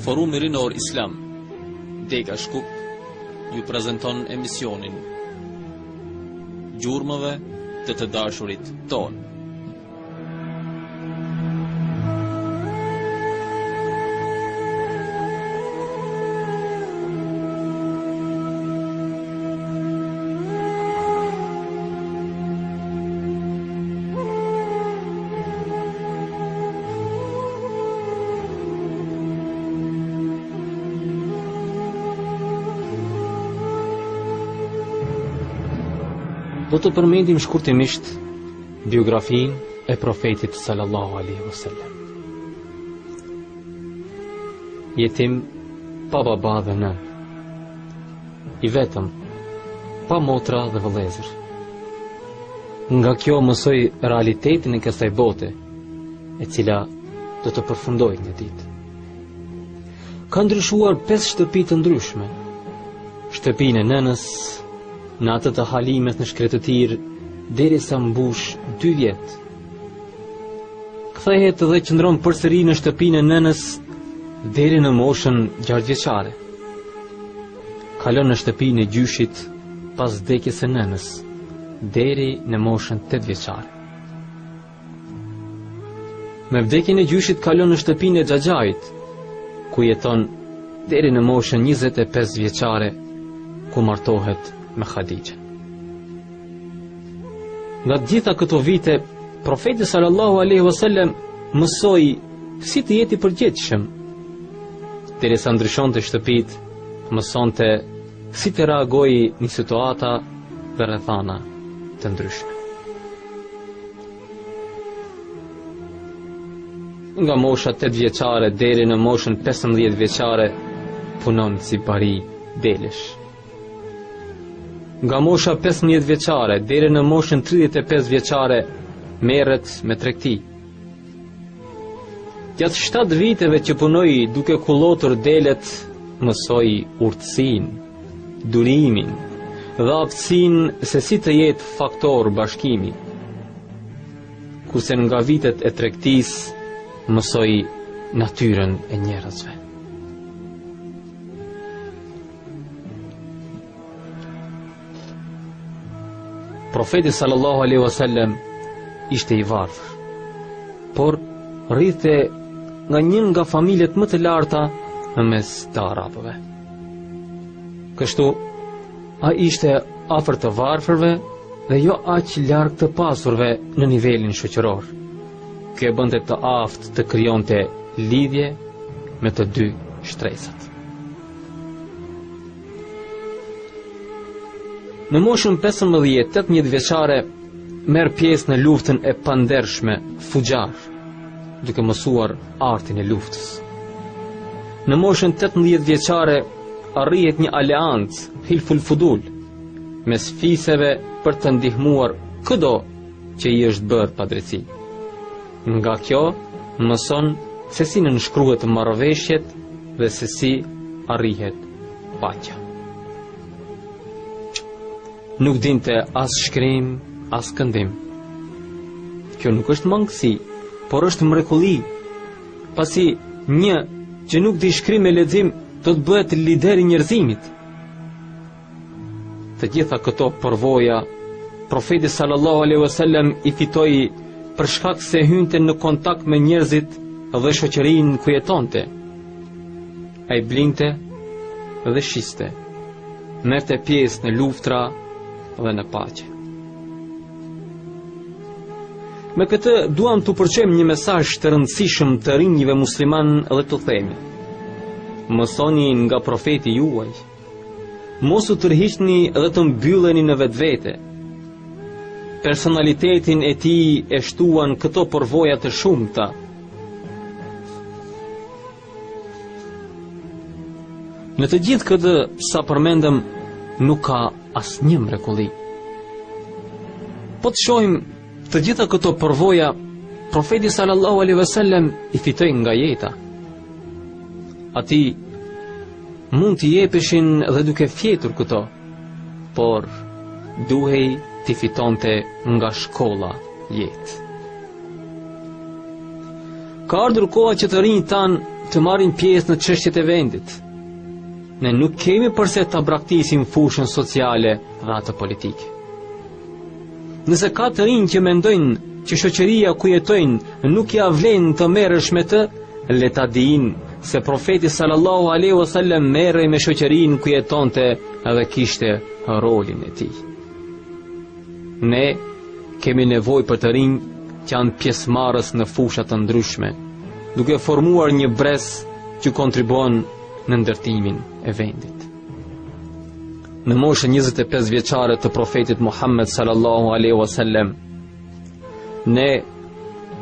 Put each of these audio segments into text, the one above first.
Forumi Rinor Islam, Dega Shkup, ju prezanton emisionin Gjurmëve të dashurit tonë. Do të përmendim shkurtimisht biografinë e profetit sallallahu alaihi wasallam. Jetim, pa baba dhe nën, i vetëm, pa motra dhe vëllezër. Nga kjo mësoj realitetin e kësaj bote, e cila do të përfundoj një ditë. Ka ndryshuar 5 shtëpi të ndryshme. Shtëpinë e nënës, natët të halimet në shkretëtir, deri sa mbush 2 vjet. Kthehet dhe qëndron përsëri në shtëpinë e nënës deri në moshën 6 vjeçare. Kalon në shtëpinë e gjyshit pas vdekjes së nënës, deri në moshën 8 vjeçare. Me vdekjen e gjyshit kalon në shtëpinë e xhaxhait, ku jeton deri në moshën 25 vjeçare, ku martohet me Khadija. Nga gjitha këto vite, profeti sallallahu alaihi wasallam mësoi si të jeti përgjithshëm. Derisa ndryshonte shtëpit, mësonte si të reagojë në situata dhe rrethana të ndryshme. Nga mosha 8 vjeçare deri në moshën 15 vjeçare punon si bari delesh. Nga mosha 15 vjeçare deri në moshën 35 vjeçare merret me tregti. Gjatë 7 viteve që punoi duke kullotur delet, mësoi urtësinë, durimin dhe aftësinë se si të jetë faktor bashkimi. Kurse nga vitet e tregtisë mësoi natyrën e njerëzve. Profeti sallallahu alaihi wasallam ishte i varfër, por rrithte nga një nga familjet më të larta në mes të arabëve. Kështu, ai ishte afër të varfërve dhe jo aq larg të pasurve në nivelin shoqëror. Kjo e bënte të aftë të krijonte lidhje me të dy shtresat. Në moshën 15-18 vjeçare merr pjesë në luftën e pandershme Fujar, duke mësuar artin e luftës. Në moshën 18 vjeçare arrihet një aleancë Hilful Fudul mes fiseve për të ndihmuar kudo që i është bërë padrejti. Nga kjo mëson se si nënshkruhet marrëveshjet dhe se si arrihet paqja. Nuk dinte as shkrim, as këndim. Kjo nuk është mangësi, por është mrekulli, pasi një që nuk di shkrim e lexim do të bëhet lider i njerëzimit. Të gjitha këto përvoja, profeti sallallahu alaihi wasallam i fitoi për shkak se hynte në kontakt me njerëzit dhe shoqërinë ku jetonte. Ai blinte dhe shiste, merrte pjesë në luftra dhe në paqe. Me këtë duam të përqejmë një mesazh të rëndësishëm të rinjve musliman dhe të themi: mësoni nga profeti juaj, mos u tërhiqni dhe të mbylleni në vetvete. Personalitetin e tij e shtuan këto përvoja të shumta. Në të gjithë këtë sa përmendëm, nuk ka asnjë mrekulli. Po të shohim të gjitha këto përvoja, profeti sallallahu alaihi wasallam i fitoi nga jeta. Ati mund t'i jepeshin dhe duke fjetur këto, por duhej t'i fitonte nga shkolla jetë. Ka ardhur koha që të rinjt tanë të marrin pjesë në çështjet e vendit. Ne nuk kemi përse ta braktisim fushën sociale dhe atë politike. Nëse ka të rinj që mendojnë që shoqëria ku jetojnë nuk ja vlen të merresh me të, le ta dinë se profeti sallallahu alaihi wasallam merrej me shoqërinë ku jetonte edhe kishte rolin e tij. Ne kemi nevojë për të rinj që janë pjesëmarrës në fusha të ndryshme, duke formuar një brez që kontribuon në ndërtimin e vendit. Në moshën 25 vjeçare të profetit Muhammed sallallahu alaihi wasallam, ne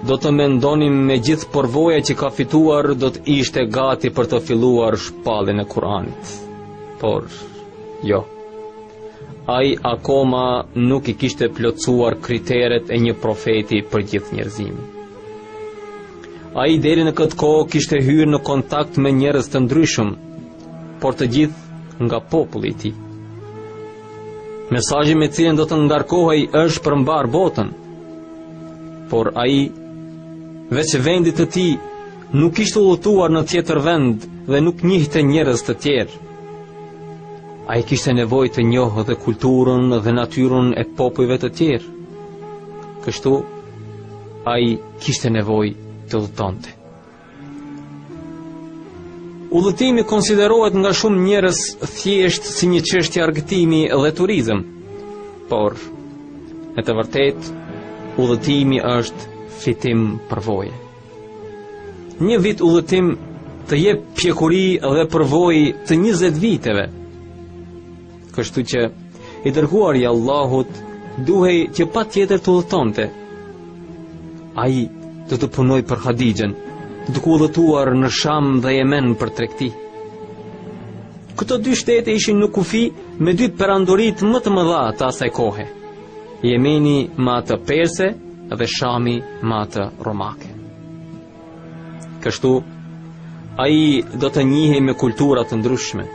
do të mendonim me gjithë përvoja që ka fituar do të ishte gati për të filluar shpalljen e Kuranit. Por, jo. Ai akoma nuk I kishte plotësuar kriteret e një profeti për gjithë njerëzimin. Ai deri në këtë kohë kishte hyrë në kontakt me njerëz të ndryshëm, por të gjithë nga populli I tij. Mesazhi me cilin do të ngarkohej është për mbar botën, por ai veç vendit të tij nuk ishte udhëtuar në tjetër vend dhe nuk njihte njerëz të tjerë. Ai kishte nevojë të njohë dhe kulturën dhe natyrën e popujve të tjerë. Kështu ai kishte nevojë të udhëtonte. Udhëtimi konsiderohet nga shumë njerëz thjesht si një çështje argëtimi dhe turizëm, por në të vërtetë udhëtimi është fitim përvoje. Një vit udhëtim të jep pjekuri dhe përvojë të 20 viteve. Kështu që I dërguari I Allahut duhej që patjetër të udhëtonte. Ai do të punoj për Hadixhen, duke udhëtuar në Sham dhe Yemen për tregti. Këto dy shtete ishin në kufi me dy perandorit më të mëdha të asaj kohe. Jemeni me atë perse dhe Shami me atë romake. Kështu, ai do të njihej me kultura të ndryshme.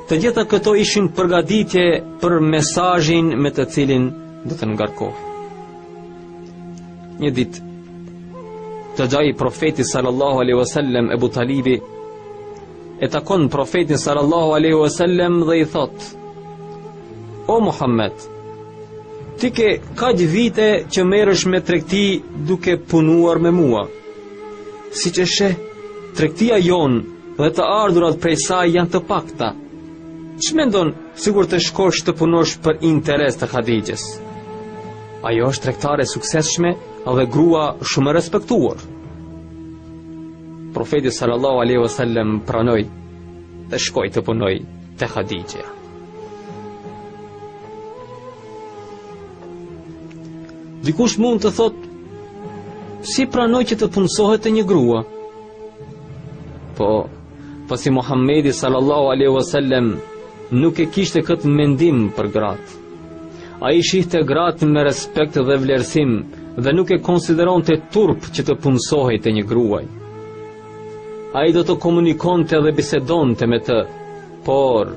Të gjitha këto ishin përgatitje për mesazhin me të cilin do të ngarkohej. Një ditë, të gjai profeti sallallahu alaihi wasallam Ebu Talibi e takon profetin sallallahu alaihi wasallam dhe I thot: O Muhammed, ti ke kaq vite që merresh me tregti duke punuar me mua. Siç e sheh, tregtia jon dhe të ardhurat prej saj janë të pakta. Ç'mendon sigur të shkosh të punosh për interes të Hadixhes? Ajo është tregtare suksesshme dhe grua shumë e respektuar. Profeti sallallahu alaihi wasallam pranoi dhe shkoi të punoj te Hadixha. Dikush mund të thotë, si pranoj që të punësohet te një grua? Po, pasi Muhamedi sallallahu alaihi wasallam nuk e kishte këtë mendim për gratë. Ai shihte gratë me respekt dhe vlerësim dhe nuk e konsideronte turp që të punësohej te një gruaj. Ai do të komunikonte dhe bisedonte me të, por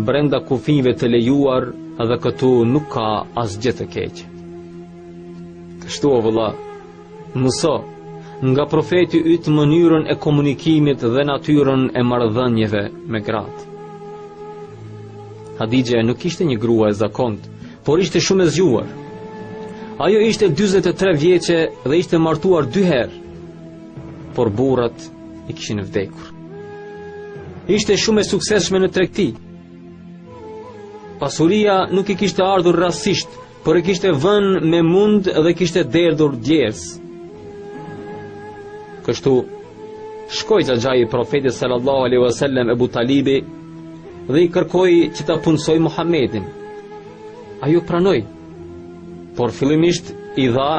brenda kufive të lejuar dhe këtu nuk ka asgjë të keq. Kështu o vëlla, mëso nga profeti yt mënyrën e komunikimit dhe natyrën e marrëdhënieve me gratë. Hadixha nuk ishte një grua e zakont, por ishte shumë e zgjuar. Ajo ishte 43 vjeçe dhe ishte martuar 2 herë, por burrat I kishin vdekur. Ishte shumë e suksesshme në tregti. Pasuria nuk I kishte ardhur rastësisht, por e kishte vënë me mund dhe kishte derdhur djers. Kështu, shkoi xhaxhai profetit sallallahu alaihi wasallam Ebu Talibi dhe I kërkoi që ta punësoj Muhammedin. Ajo pranoi, por fillimisht I dha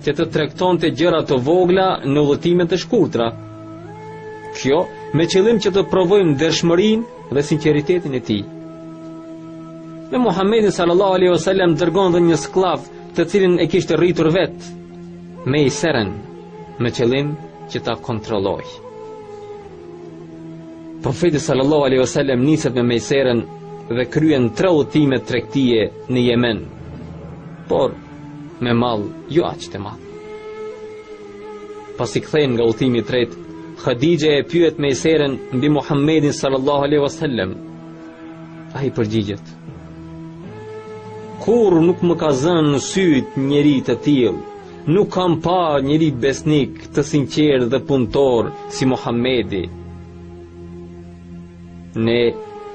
që të tregtonte gjëra të vogla në udhëtime të shkurtra. Kjo me qëllim që të provojmë ndershmërinë dhe sinqeritetin e tij. Me Muhammedin sallallahu alaihi wasallam dërgon dhe një skllav të cilin e kishte rritur vet, me Iseren, me qëllim që ta kontrolloj. Profeti sallallahu alaihi wasallam niset me Iseren dhe kryen 3 udhëtime tregtie në Yemen, por me mall jo aq të madh. Pasi kthehen nga udhëtimi I tretë, Khadija e pyet Mejseren mbi Muhammedin sallallahu alaihi wasallam. Ai përgjigjet: kur nuk më ka zënë në syt njeri të tillë, nuk kam pa njeri besnik të sinqert dhe punëtor si Muhammedi. Ne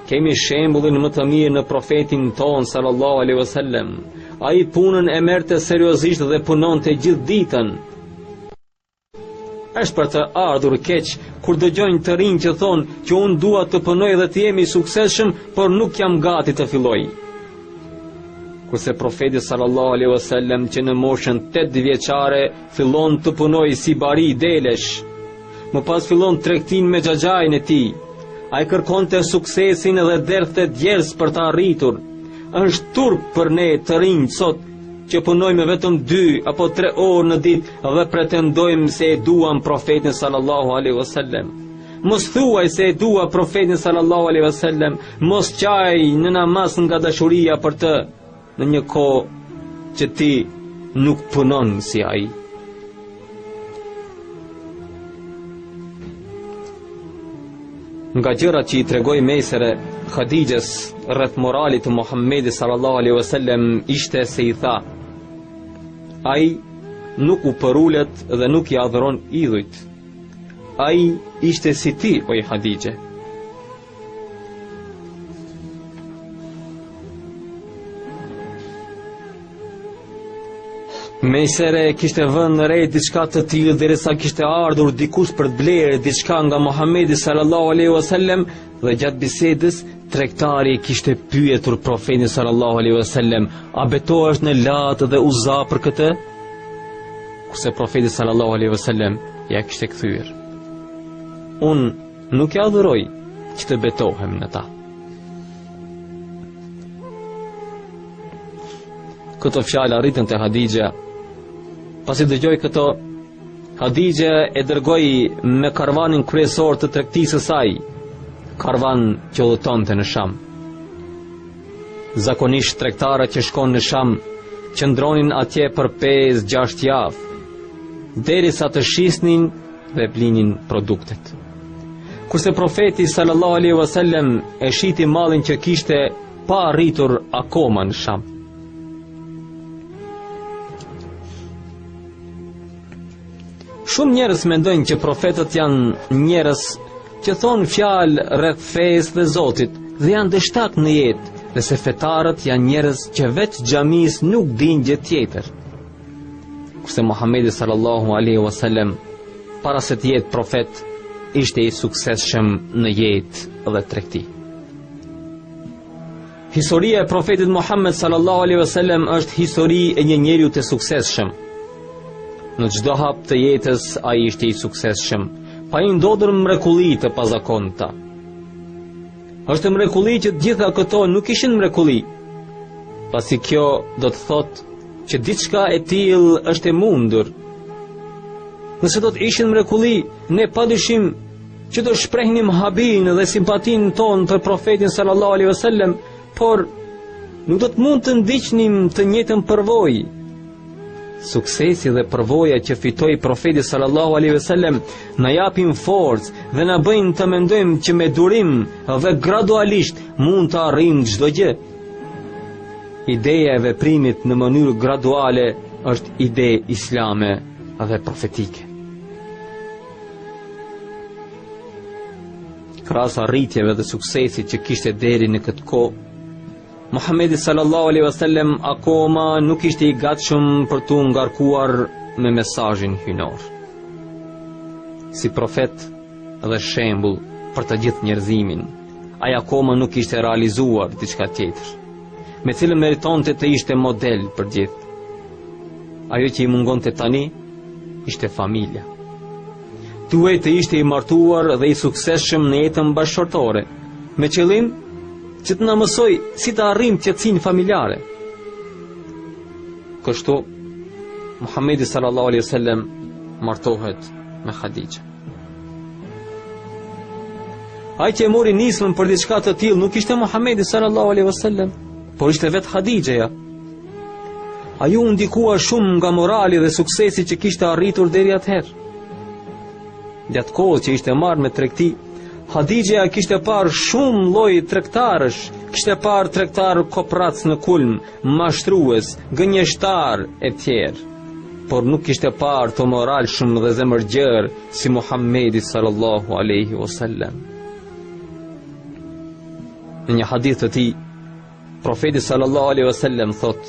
kemi shembullin më të mirë në profetin ton sallallahu alaihi wasallam. Ai punën e merrte seriozisht dhe punonte gjithë ditën. Është për të ardhur keq kur dëgjojnë të rinj që thonë që unë dua të punoj dhe të jemi suksesshëm, por nuk jam gati të filloj. Kurse profeti sallallahu alaihi wasallam që në moshën 8 vjeçare fillon të punoj si bari delesh, më pas fillon tregtin me xhaxhain e tij. Ai kërkonte suksesin dhe derdhte djerës për të arritur. Është turp për ne të rinj sot që punojmë vetëm 2 apo 3 orë në ditë dhe pretendojmë se e duam profetin sallallahu alaihi wasallam. Mos thuaj se e dua profetin sallallahu alaihi wasallam, mos qaj në namaz nga dashuria për të, në një kohë që ti nuk punon si ai. Nga gjërat që i tregoi Mejsere Khadijës rreth moralit të Muhammedit sallallahu alaihi wasallam ishte se i tha: ai nuk u përulet dhe nuk i adhuron idhujt. Ai ishte si ti, o i Khadijë. Mejsere kishte vënë në re diçka të tillë derisa kishte ardhur dikush për të blerë diçka nga Muhamedi sallallahu alaihi wasallam dhe gjatë bisedës tregtari kishte pyetur profetin sallallahu alaihi wasallam: a betohesh në Lat dhe Uza për këtë? Kurse profeti sallallahu alaihi wasallam ja kishte kthyer: unë nuk ja adhuroj që të betohem në ta. Këto fjalë arritën te Hadixha. Pasi dëgjoi këto, Hadixha e dërgoi me karvanin kryesor të tregtisë së saj, karvan që udhëtonte në Sham. Zakonisht tregtarët që shkonin në Sham qëndronin atje për 5-6 javë, derisa të shisnin dhe blinin produktet. Kurse profeti sallallahu alaihi wasallam e shiti mallin që kishte pa arritur akoma në Sham. Shumë njerëz mendojnë që profetët janë njerëz që thonë fjalë rreth fesë dhe Zotit dhe janë dështak në jetë, dhe se fetarët janë njerëz që veç xhamis nuk dinë gjë tjetër. Kurse Muhamedi sallallahu alaihi wasallam para se të jetë profet ishte i suksesshëm në jetë dhe tregti. Historia e profetit Muhammed sallallahu alaihi wasallam është histori e një njeriu të suksesshëm. Në çdo hap të jetës ai ishte i suksesshëm, pa i ndodhur mrekulli të pazakonta. Është mrekulli që të gjitha këto nuk ishin mrekulli, pasi kjo do të thotë që diçka e tillë është e mundur. Nëse do të ishin mrekulli, ne padyshim që do shprehnim habinë dhe simpatinë tonë për profetin sallallahu alaihi wasallam, por nuk do të mund të ndiqnim të njëjtën përvojë. Suksesi dhe përvoja që fitoi profeti sallallahu alaihi wasallam na japin forcë dhe na bëjnë të mendojmë që me durim dhe gradualisht mund të arrijmë çdo gjë. Ideja e veprimit në mënyrë graduale është ide islame dhe profetike. Krahas arritjeve dhe suksesit që kishte deri në këtë kohë, Muhamedi sallallahu alaihi wasallam akoma nuk ishte i gatshëm për tu ngarkuar me mesazhin hynor. Si profet dhe shembull për të gjithë njerëzimin, ai akoma nuk ishte realizuar diçka tjetër, me cilën meritonte të ishte model për gjithë. Ajo që i mungonte tani ishte familja. Duhej të ishte i martuar dhe i suksesshëm në jetën bashkëshortore, me qëllim që të na mësoj si të arrijmë qetësinë familjare. Kështu, Muhamedi sallallahu alaihi wasallam martohet me Khadijën. Ai që e mori nismën për diçka të tillë nuk ishte Muhamedi sallallahu alaihi wasallam, por ishte vetë Khadijja. Ai u ndikua shumë nga morali dhe suksesi që kishte arritur deri atëherë. Gjatë kohës që ishte marrë me tregti, Hadixha kishte parë shumë lloj tregtarësh, kishte parë tregtar koprac në kulm, mashtrues, gënjeshtar e tjerë, por nuk kishte parë të moralshëm dhe zemërgjër si Muhamedi sallallahu alaihi wasallam. Në një hadith të tij, profeti sallallahu alaihi wasallam thot: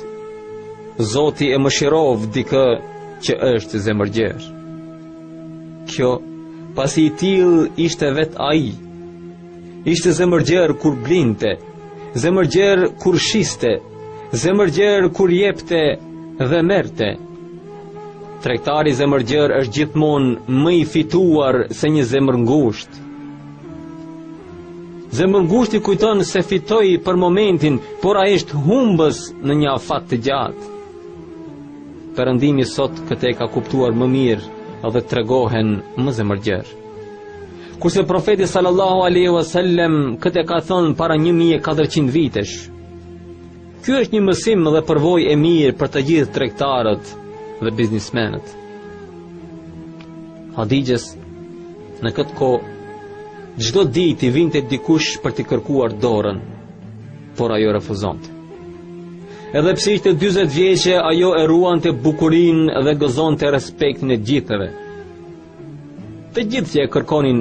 Zoti e mëshirov dikë që është zemërgjër. Kjo, pasi i tillë ishte vet ai. Ishte zemërgjër kur blinte, zemërgjër kur shiste, zemërgjër kur jepte dhe merrte. Tregtari zemërgjër është gjithmonë më i fituar se një zemër ngushtë. Zemër ngushtë i kujton se fitoi për momentin, por ai është humbës në një afat të gjatë. Perëndimi sot këtë e ka kuptuar më mirë dhe tregohen më zemërgjër. Kurse profeti sallallahu alaihi wasallam këtë ka thënë para 1400 vitesh. Ky është një mësim dhe përvojë e mirë për të gjithë tregtarët dhe biznismenët. Hadixhës në këtë kohë çdo ditë i vinte dikush për t'i kërkuar dorën, por ajo refuzonte. Edhe pse ishte 40 vjeçe, ajo e ruante bukurinë dhe gëzonte respektin e gjithëve. Të gjithë që e kërkonin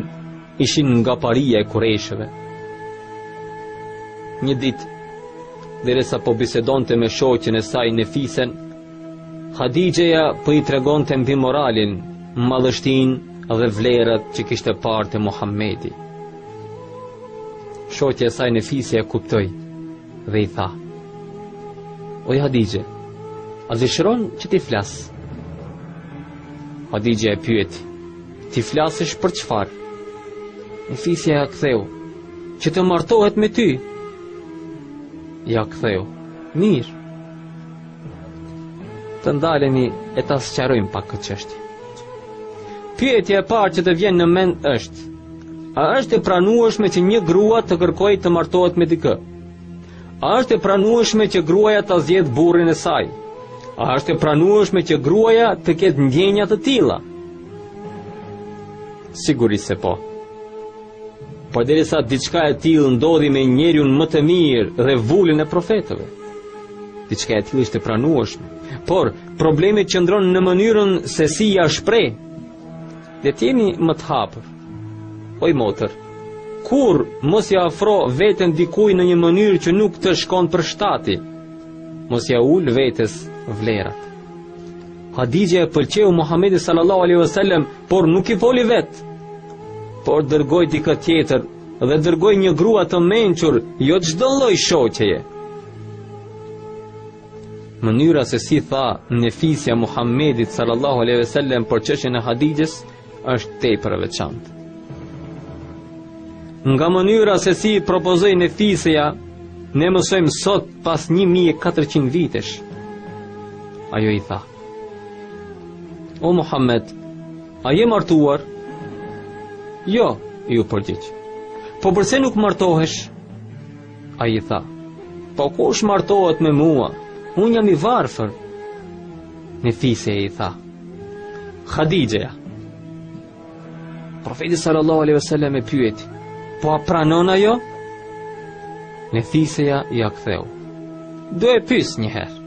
ishin nga paria e Kurejshëve. Një ditë, derisa po bisedonte me shoqen e saj Nefisen, Hadixha po i tregonte mbi moralin, madhështinë dhe vlerat që kishte parë te Muhamedi. Shoqja e saj Nefise e kuptoi dhe i tha: O Hadixhe, a dëshiron që ti flas? Hadixha e pyeti: Ti flasësh për çfarë? Nefisja ja ktheu: Që të martohet me ty. Ja ktheu: Mirë. Të ndalemi e ta sqarojmë pak këtë çështje. Pyetja e parë që të vjen në mend është: a është e pranueshme që një grua të kërkojë të martohet me dikë? A është e pranueshme që gruaja ta zgjedh burrin e saj? A është e pranueshme që gruaja të ketë ndjenja të tilla? Sigurisht se po. Por derisa diçka e tillë ndodhi me njeriun më të mirë dhe vulin e profetëve, diçka e tillë është e pranueshme. Por problemi qëndron në mënyrën se si ja shpreh. Dhe të jemi më të hapur. Oj motër, kur mos ja afro veten dikuj në një mënyrë që nuk të shkon për shtati, mos ja ul vetes vlerat. Hadixha e pëlqeu Muhamedit sallallahu alaihi wasallam, por nuk i foli vet, por dërgoi dikë tjetër dhe dërgoi një grua të mençur, jo çdo lloj shoqeje. Mënyra se si tha Nefisja Muhamedit sallallahu alaihi wasallam për çështjen e Hadixhës është tepër e veçantë. Nga mënyra se si propozoi Nefisja, ne mësojmë sot pas 1400 vitesh. Ajo i tha: O Muhammed, a je martuar? Jo, ju përgjigj. Po përse nuk martohesh? Ai i tha: Po kush martohet me mua? Unë jam i varfër. Nefisja i tha: Hadixha. Profeti sallallahu alaihi wasallam e pyeti: Po a pranon ajo? Nefisja ja ktheu: Do e pyes një herë.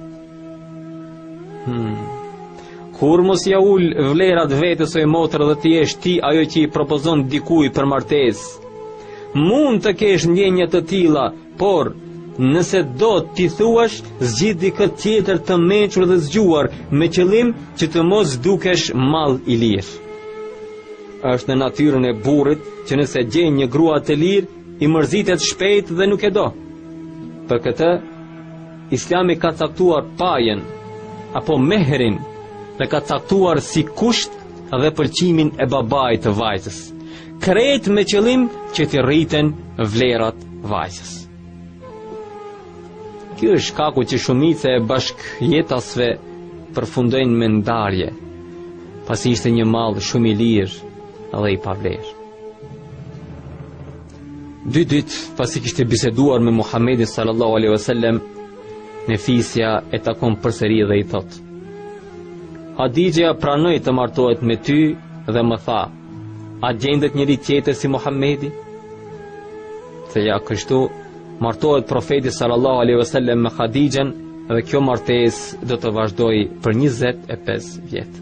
Kur mos ja ul vlerat vetes o motër dhe ti jesh ti ajo që i propozon dikujt për martesë. Mund të kesh ndjenja të tilla, por nëse do t'i thuash, zgjidh dikë tjetër të mençur dhe zgjuar, me qëllim që të mos dukesh mall i lirë. Është në natyrën e burrit që nëse gjen një grua të lirë, i mërzitet shpejt dhe nuk e do. Për këtë, Islami ka caktuar pajen apo meherin dhe ka caktuar si kusht dhe pëlqimin e babait të vajzës, krejt me qëllim që t'i rriten vlerat vajzës. Ky është shkaku që shumica e bashkëjetasve përfundojnë me ndarje, pasi ishte një mall shumë i lirë dhe i pavlerë. 2 ditë pasi kishte biseduar me Muhamedit sallallahu alaihi wasallam, Nefisja e takon përsëri dhe i thot: Hadixha pranoi të martohet me ty dhe më tha: A gjendet njëri tjetër si Muhamedi? Se ja kështu martohet profeti sallallahu alaihi wasallam me Khadijën dhe kjo martesë do të vazhdoi për 25 vjet.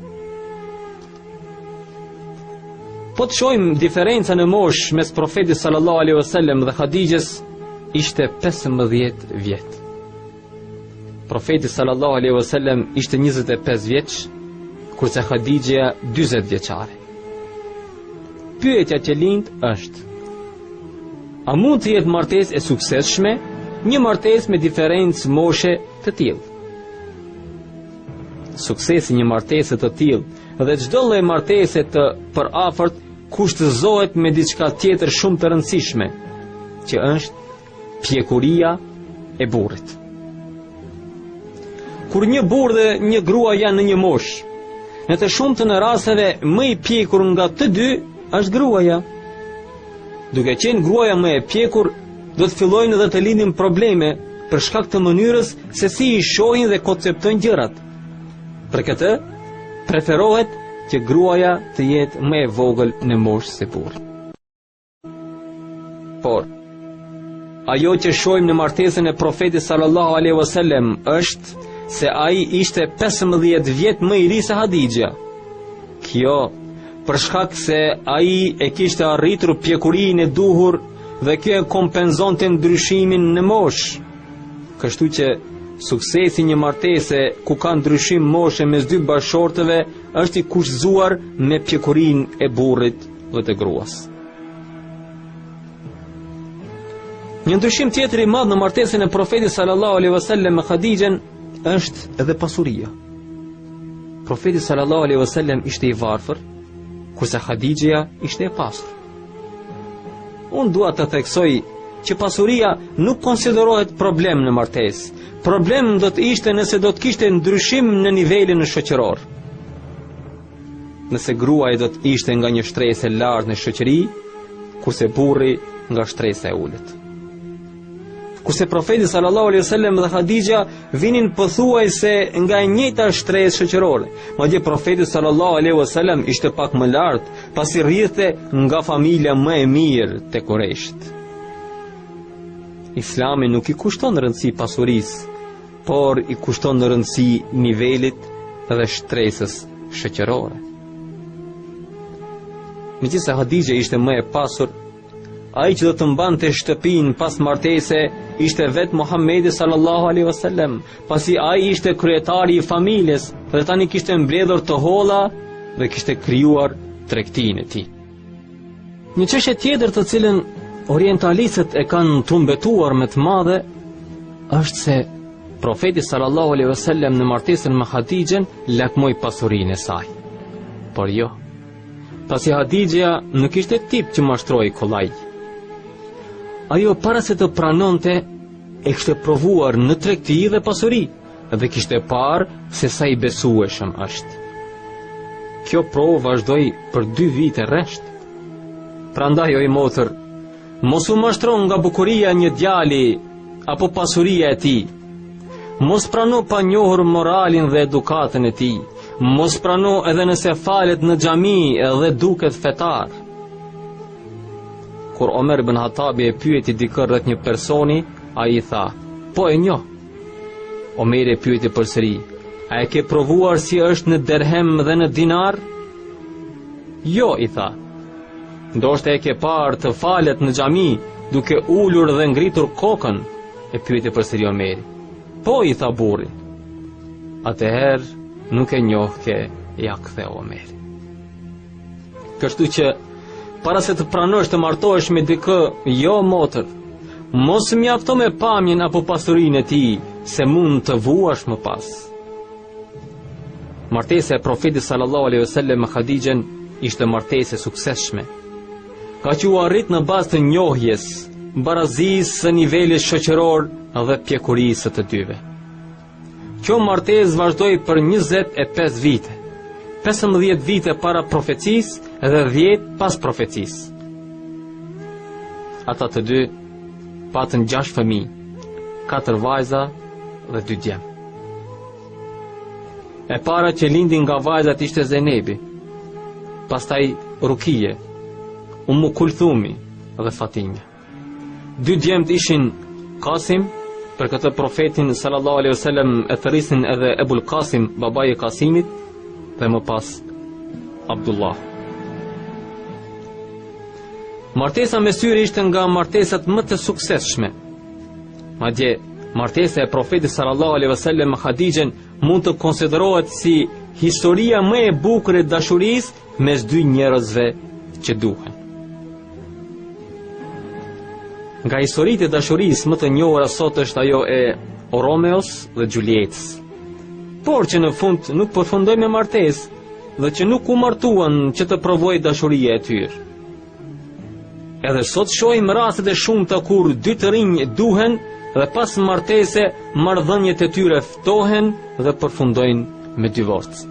Po të shohim diferencën e moshë mes profetit sallallahu alaihi wasallam dhe Khadijës, ishte 15 vjet. Profeti sallallahu alaihi wasallam ishte 25 vjeç, kurse Khadijja 40 vjeçare. Pyetja që lind është: a mund të jetë martesë e suksesshme një martesë me diferencë moshe të tillë? Suksesi një martese të tillë dhe çdo lloj martese të përafërt kushtëzohet me diçka tjetër shumë të rëndësishme, që është pjekuria e burrit. Kur një burr dhe një grua janë në një moshë, në të shumtën e rasteve më i pjekur nga të dy është gruaja. Duke qenë gruaja më e pjekur, do të fillojnë edhe të lindin probleme për shkak të mënyrës se si i shohin dhe konceptojnë gjërat. Për këtë, preferohet që gruaja të jetë më e vogël në moshë se burri. Por ajo që shohim në martesën e profetit sallallahu alaihi wasallam është se ai ishte 15 vjet më i ri se Khadijja. Kjo për shkak se ai e kishte arritur pjekurinë e duhur dhe kjo e kompenzonte ndryshimin në moshë. Kështu që suksesi një martese ku ka ndryshim moshe mes dy bashkëshortëve është i kushtzuar me pjekurinë e burrit dhe të gruas. Një ndryshim tjetër i madh në martesën e profetit sallallahu alaihi wasallam me Khadijën është edhe pasuria. Profeti sallallahu alaihi wasallam ishte i varfër, kurse Khadijja ishte e pasur. Unë dua të theksoj që pasuria nuk konsiderohet problem në martesë. Problem do të ishte nëse do të kishte ndryshim në nivelin shoqëror. Nëse gruaja do të ishte nga një shtresë e lartë në shoqëri, kurse burri nga shtresa e ulët. Kurse profeti sallallahu alaihi wasallam dhe Khadijja vinin pothuajse nga e njëjta shtresë shoqërore. Madje profeti sallallahu alaihi wasallam ishte pak më lart, pasi rrihte nga familja më e mirë te Qurayshit. Islami nuk i kushton rëndësi pasurisë, por i kushton rëndësi nivelit dhe shtresës shoqërore. Megjithëse Khadijja ishte më e pasur, ai që do të mbante shtëpinë pas martese ishte vetë Muhamedi sallallahu alaihi wasallam, pasi ai ishte kryetari i familjes dhe tani kishte mbledhur të holla dhe kishte krijuar tregtinë e tij. Një çështje tjetër të cilën orientalistët e kanë trumbetuar me të madhe është se profeti sallallahu alaihi wasallam në martesën me Khadijën lakmoi pasurinë e saj. Por jo, pasi Khadijja nuk ishte tip që mashtroi kollaj. Ajo para se të pranonte e kishte provuar në tregti dhe pasuri dhe kishte parë se sa i besueshëm është. Kjo provë vazhdoi për 2 vite rresht. Prandaj o i motër, mos u mashtron nga bukuria një djali apo pasuria e tij. Mos prano pa njohur moralin dhe edukatën e tij. Mos prano edhe nëse falet në xhami edhe duket fetar. Kur Omer ibn Hatabi e pyeti dikë rreth një personi, ai i tha: "Po e njoh." Omer e pyeti përsëri: "A e ke provuar si është në derhem dhe në dinar?" "Jo," i tha. "Ndoshta e ke parë të falet në xhami duke ulur dhe ngritur kokën?" e pyeti përsëri Omeri. "Po," i tha burri. "Atëherë nuk e njohke," ja ktheu Omeri. Kështu që para se të pranosh të martohesh me dikë, jo motër, mos mjafto me pamjen apo pasurinë e tij, se mund të vuash më pas. Martesa e profetit sallallahu alaihi wasallam me Khadijën ishte martesë e suksesshme. Ka që u arrit në bazë të njohjes, barazisë së nivelit shoqëror dhe pjekurisë së të dyve. Kjo martesë vazhdoi për 25 vite. 15 vite para profecisë dhe 10 pas profecisë. Ata të dy patën 6 fëmijë, 4 vajza dhe 2 djem. E para që lindi nga vajzat ishte Zenebi, pastaj Rukije, Ummu Kulthumi dhe Fatime. Dy djemt ishin Kasim, për këtë profetin sallallahu alaihi wasallam e thërrisin edhe Ebul Kasim, babai i Kasimit, dhe më pas Abdullah. Martesa me syri ishte nga martesat më të suksesshme. Madje martesa e profetit sallallahu alaihi wasallam me Khadijën mund të konsiderohet si historia më e bukur e dashurisë mes dy njerëzve që duhen. Nga historitë e dashurisë më të njohura sot është ajo e Romeos dhe Julietës. Por që në fund nuk përfundoi me martesë dhe që nuk u martuan që të provojë dashuria e tyre. Edhe sot shohim raste të shumta kur dy të rinj duhen dhe pas martese marrëdhëniet e tyre ftohen dhe përfundojnë me divorc.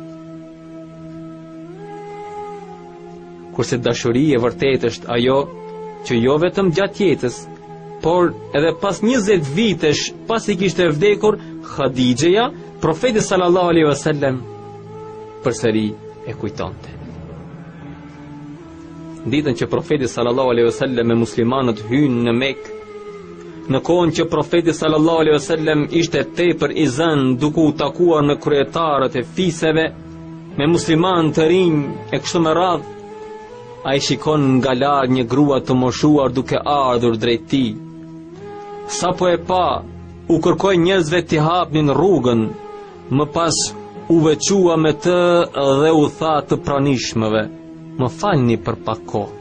Kurse dashuria e vërtetë është ajo që jo vetëm gjatë jetës, por edhe pas 20 vitesh pasi kishte vdekur Khadijëja, profeti sallallahu alaihi wasallam përsëri e kujtonte. Ditën që profeti sallallahu alaihi wasallam me muslimanët hynë në Mekë, në kohën që profeti sallallahu alaihi wasallam ishte tepër i zënë duke u takuar me kryetarët e fiseve, me muslimanë të rinj e kështu me radhë, ai shikon nga larg një grua të moshuar duke ardhur drejt tij. Sa po e pa, u kërkoi njerëzve t'i hapnin rrugën, më pas u veçua me të dhe u tha të pranishmëve: "Më falni për pak kohë."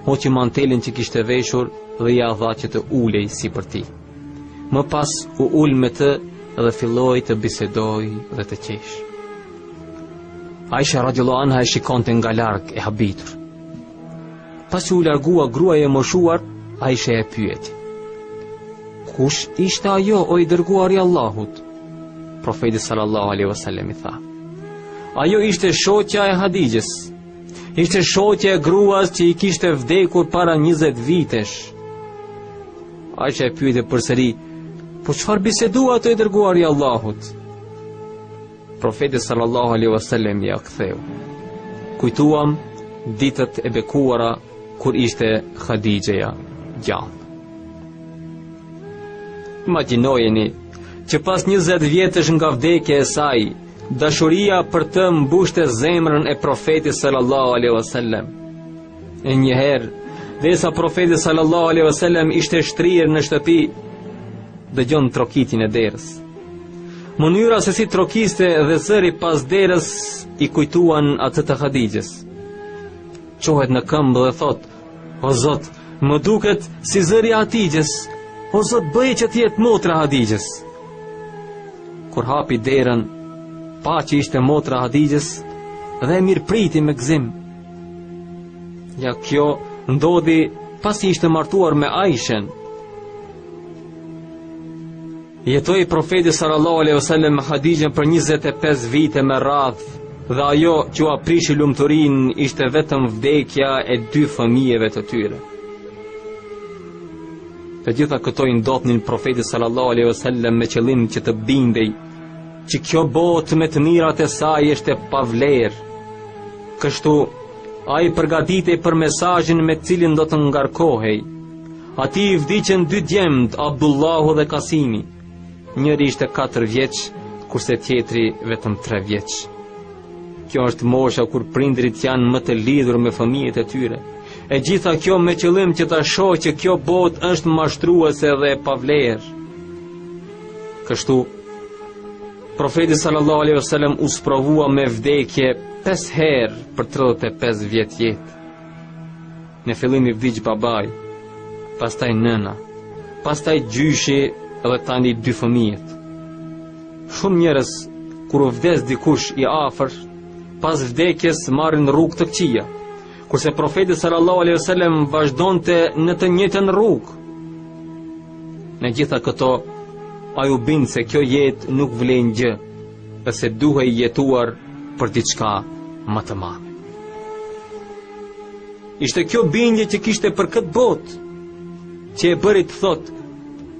Hoqi mantelin që kishte veshur dhe ja dha që të ulej sipër tij. Më pas u ul me të dhe filloi të bisedoj dhe të qesh. Aisha radhiyallahu anha e shikonte nga larg e habitur. Pasi u largua gruaja e moshuar, Aisha e pyeti: "Kush ishte ajo, o i dërguari i Allahut?" Profeti sallallahu alaihi wasallam i tha: "Ajo ishte shoqja e Hadijës. Ishte shoqja e gruas që i kishte vdekur para 20 vitesh." Aisha e pyeti përsëri: "Po çfarë bisedua të i dërguari i Allahut?" Profeti sallallahu alaihi wasallam ja ktheu: "Kujtuam ditët e bekuara kur ishte Khadijëja gjallë." Imagjinojeni që pas 20 vjetësh nga vdekja e saj, dashuria për të mbushte zemrën e profetit sallallahu alaihi wasallam. E njëherë, derisa profeti sallallahu alaihi wasallam ishte shtrirë në shtëpi, dëgjon trokitin e derës. Mënyra se si trokiste dhe zëri pas derës i kujtuan atë të Khadijës. Qohet në këmbë dhe thot: "O Zot, më duket si zëri i Hatijës. O Zot, bëj që të jetë motra Hadijës." Kur hapi derën, pa që ishte motra Hadijës dhe e mirëpriti me gëzim. Ja, kjo ndodhi pasi ishte martuar me Aishen. Jetoi profeti sallallahu alaihi wasallam me Hadijën për 25 vite me radhë, dhe ajo që u aprishi lumturinë ishte vetëm vdekja e 2 fëmijëve të tyre. Të gjitha këto i ndodhnin profetit sallallahu alaihi wasallam me qëllim që të bindej që kjo botë me të mirat e saj është e pavlerë. Kështu ai përgatitej për mesazhin me cilin do të ngarkohej. Ati i vdiqën 2 djemt, Abdullahu dhe Kasimi. Njëri ishte 4 vjeç, kurse tjetri vetëm 3 vjeç. Kjo është mosha kur prindrit janë më të lidhur me fëmijët e tyre. E gjitha kjo me qëllim që ta shohë që kjo botë është mashtruese dhe e pavlerë. Kështu, profeti sallallahu alaihi wasallam u sprovua me vdekje 5 herë për 35 vjet jetë. Në fillim i vdiq babai, pastaj nëna, pastaj gjyshi dhe tani 2 fëmijët. Shumë njerëz kur u vdes dikush i afër, pas vdekjes marrin rrugë të këqija, kurse profeti sallallahu alaihi wasallam vazhdonte në të njëjtën rrugë. Në gjitha këto, ai u bind se kjo jetë nuk vlen gjë, dhe se duhej jetuar për diçka më të madhe. Ishte kjo bindje që kishte për këtë botë, që e bëri të thotë: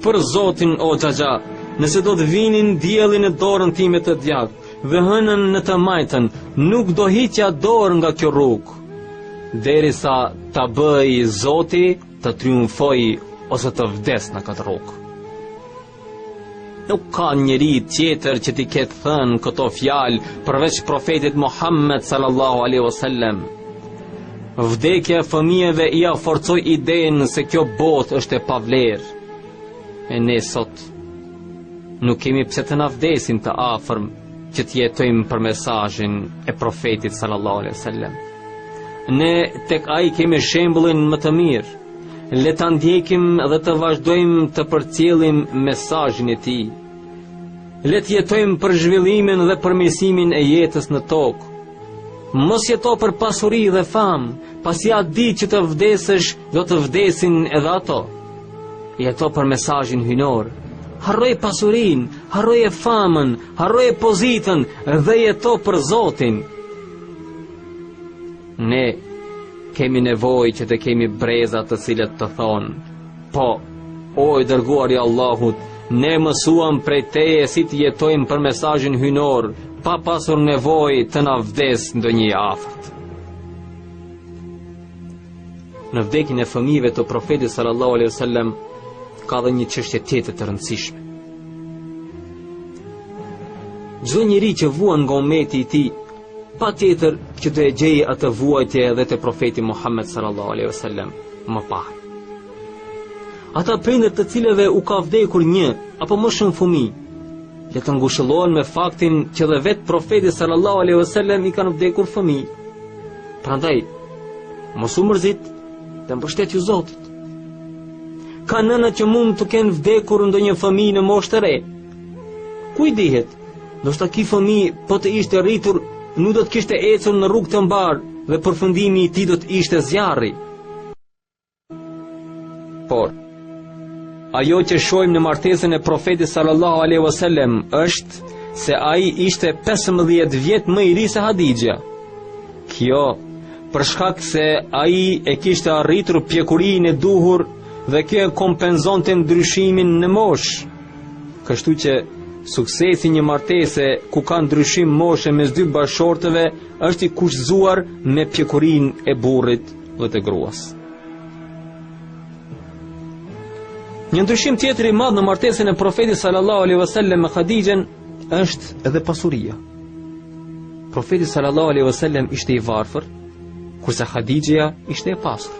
"Për Zotin o xhaxha, nëse do të vinin dielli në dorën time të djathtë dhe hënën në të majtën, nuk do hiqja dorë nga kjo rrugë." derisa ta bëj Zoti të triumfoj ose të vdes në këtë rrugë. Nuk ka njeri tjetër që t'i ketë thënë këto fjalë përveç profetit Muhammed sallallahu alaihi wasallam. Vdekja e fëmijëve ia forcoi idenë se kjo botë është e pavlerë. E ne sot nuk kemi pse të na vdesim të afërm që të jetojmë për mesazhin e profetit sallallahu alaihi wasallam. Ne tek ai kemi shembullin më të mirë. Le ta ndjekim dhe të vazhdojmë të përcjellim mesazhin e tij. Le të jetojmë për zhvillimin dhe përmirësimin e jetës në tokë. Mos jeto për pasuri dhe famë, pasi a di që të vdesësh, do të vdesin edhe ato. Jeto për mesazhin hynor. Harroje pasurin, harroje famën, harroje pozitën dhe jeto për Zotin. Ne kemi nevojë që të kemi breza të cilët të thonë: po, o i dërguari i Allahut, ne mësuam prej teje si të jetojmë për mesazhin hynor, pa pasur nevojë të na vdes ndonjë i afërt. Në vdekjen e fëmijëve të profetit sallallahu alaihi wasallam ka dhe një çështje tjetër të rëndësishme. Çdo njeri që vuan nga ummeti i tij, patjetër që do e gjejë atë vuajtje edhe te profeti Muhammed sallallahu alaihi wasallam më parë. Ata prindër të cilëve u ka vdekur një apo më shumë fëmijë, le të ngushëllohen me faktin që dhe vetë profeti sallallahu alaihi wasallam i kanë vdekur fëmijë. Prandaj, mos u mërzit dhe mbështetju Zotit. Ka nëna që mund të kenë vdekur ndonjë fëmijë në moshë të re. Ku i dihet, ndoshta ky fëmijë po të ishte rritur, nuk do të kishte ecur në rrugë të mbar dhe përfundimi i tij do të ishte zjarri. Por ajo që shohim në martesën e profetit sallallahu alaihi wasallam është se ai ishte 15 vjet më i ri se Hadixha. Kjo për shkak se ai e kishte arritur pjekurinë e duhur dhe kjo e kompenzonte ndryshimin në moshë. Kështu që suksesi një martese ku ka ndryshim moshe mes dy bashortëve është i kushzuar me pjekurinë e burrit dhe të gruas. Një ndryshim tjetër i madh në martesën e profetit sallallahu alaihi wasallam me Hadixhen është edhe pasuria. Profeti sallallahu alaihi wasallam ishte i varfër, kurse Hadixha ishte e pasur.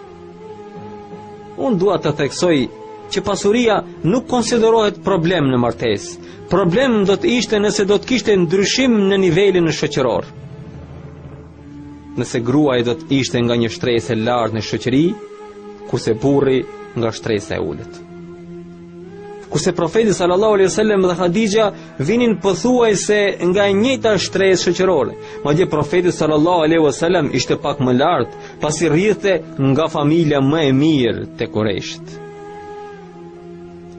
Unë dua të theksoj që pasuria nuk konsiderohet problem në martesë. Problem do të ishte nëse do të kishte ndryshim në nivelin shoqëror. Nëse gruaja do të ishte nga një shtresë e lartë në shoqëri, kurse burri nga shtresa e ulët. Kurse profeti sallallahu alaihi wasallam dhe Hadixha vinin pothuajse nga e njëjta shtresë shoqërore. Madje profeti sallallahu alaihi wasallam ishte pak më lart, pasi rrithte nga familja më e mirë te Qurayshit.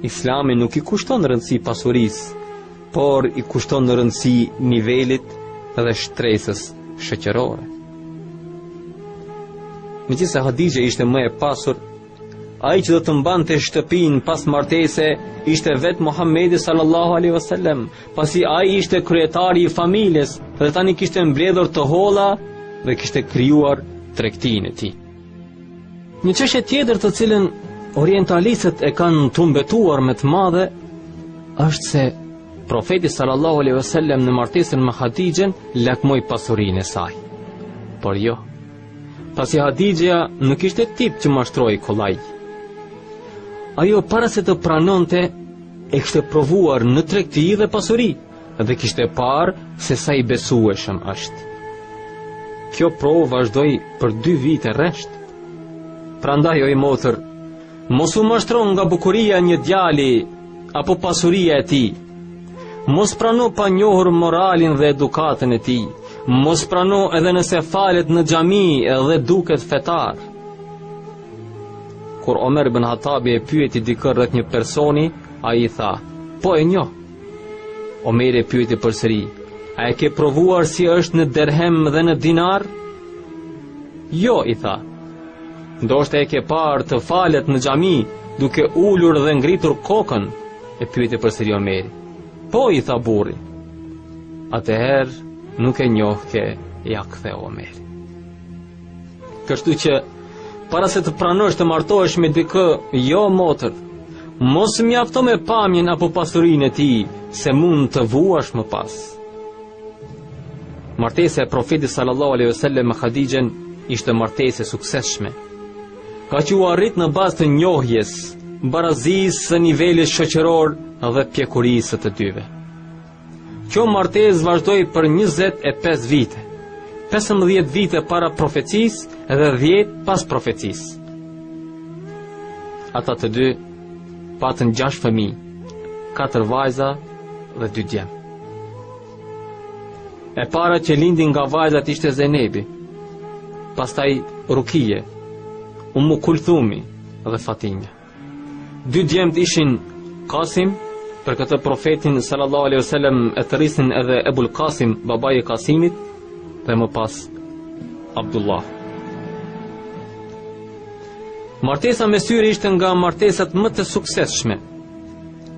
Islami nuk i kushton rëndësi pasurisë, por i kushton rëndësi nivelit dhe shtresës shoqërore. Megjithëse Hadixha ishte më e pasur, ai që do të mbante shtëpinë pas martese ishte vetë Muhamedi sallallahu alaihi wasallam, pasi ai ishte kryetari i familjes dhe tani kishte mbledhur të holla dhe kishte krijuar tregtinë e tij. Një çështje tjetër të cilën orientalistët e kanë trumbetuar me të madhe është se profeti sallallahu alaihi wasallam në martesën me Hadixhen lakmoi pasurinë e saj. Por jo, pasi Hadixha nuk ishte tip që mashtroi kollaj. Ajo para se të pranonte e kishte provuar në tregti dhe pasuri dhe kishte parë se sa i besueshëm është. Kjo provë vazhdoi për 2 vite rresht. Prandaj o i motër, mos u mashtron nga bukuria një djali apo pasuria e tij. Mos prano pa njohur moralin dhe edukatën e tij. Mos prano edhe nëse falet në xhami edhe duket fetar. Kur Omer ibn Hatabi e pyeti dikë rreth një personi, ai i tha: "Po e njoh." Omer e pyeti përsëri: "A e ke provuar si është në derhem dhe në dinar?" "Jo," i tha. "Ndoshta e ke parë të falet në xhami duke ulur dhe ngritur kokën?" e pyeti përsëri Omeri. "Po," i tha burri. "Atëherë nuk e njoh ke", ja ktheu Omeri. Kështu që para se të pranosh të martohesh me dikë, jo motër, mos mjafto me pamjen apo pasurinë e tij, se mund të vuash më pas. Martesa e profetit sallallahu alaihi wasallam me Khadijën ishte martesë e suksesshme. Ka që u arrit në bazë të njohjes, barazisë së nivelit shoqëror dhe pjekurisë së të dyve. Kjo martesë vazhdoi për 25 vite. 15 vite para profecisë dhe 10 pas profecisë. Ata të dy patën 6 fëmijë, 4 vajza dhe 2 djem. E para që lindi nga vajzat ishte Zenebi, pastaj Rukije, Ummu Kulthumi dhe Fatimja. 2 djemt ishin Kasim, për këtë profetin sallallahu alaihi wasallam e të rrisin edhe Ebul Kasim, babai i Kasimit, dhe më pas Abdullah. Martesa me syri ishte nga martesat më të suksesshme.